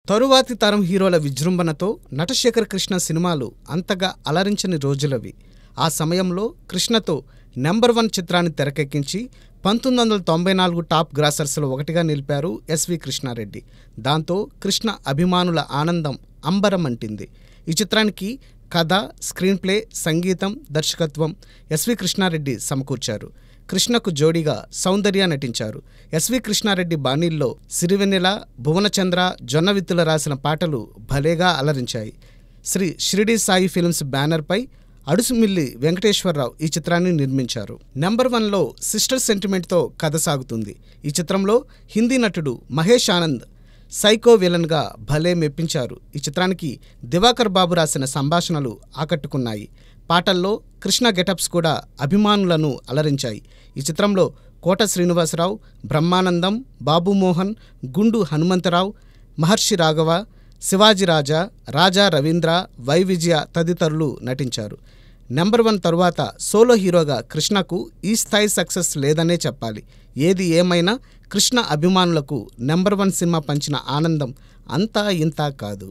తరువాతి తరం హీరోల విజృంభణతో నటశేఖర్ కృష్ణ సినిమాలు అంతగా అలరించని రోజులవి. ఆ సమయంలో కృష్ణతో నెంబర్ 1 చిత్రాన్ని తెరకెక్కించి 1994 టాప్ గ్రాసర్స్లో ఒకటిగా నిలిపారు ఎస్వి కృష్ణారెడ్డి. దాంతో కృష్ణ అభిమానుల ఆనందం అంబరమంటింది. ఈ చిత్రానికి కథ, స్క్రీన్ ప్లే, సంగీతం, దర్శకత్వం ఎస్వి కృష్ణారెడ్డి సమకూర్చారు. కృష్ణకు జోడీగా సౌందర్య నటించారు. ఎస్వి కృష్ణారెడ్డి బాణీల్లో సిరివెన్నెల, భువనచంద్ర, జొన్నవిత్తుల రాసిన పాటలు భలేగా అలరించాయి. శ్రీ షిరిడి సాయి ఫిల్మ్స్ బ్యానర్పై అడుసుమిల్లి వెంకటేశ్వరరావు ఈ చిత్రాన్ని నిర్మించారు. నెంబర్ 1లో సిస్టర్ సెంటిమెంట్తో కథ సాగుతుంది. ఈ చిత్రంలో హిందీ నటుడు మహేష్ ఆనంద్ సైకో విలన్గా భలే మెప్పించారు. ఈ చిత్రానికి దివాకర్ బాబు రాసిన సంభాషణలు ఆకట్టుకున్నాయి. పాటల్లో కృష్ణ గెటప్స్ కూడా అభిమానులను అలరించాయి. ఈ చిత్రంలో కోట శ్రీనివాసరావు, బ్రహ్మానందం, బాబుమోహన్, గుండు హనుమంతరావు, మహర్షి రాఘవ, శివాజీ రాజా, రాజా రవీంద్ర, వై విజయ తదితరులు నటించారు. నెంబర్ 1 తరువాత సోలో హీరోగా కృష్ణకు ఈ స్థాయి సక్సెస్ లేదనే చెప్పాలి. ఏది ఏమైనా కృష్ణ అభిమానులకు నెంబర్ 1 సినిమా పంచిన ఆనందం అంతా ఇంతా కాదు.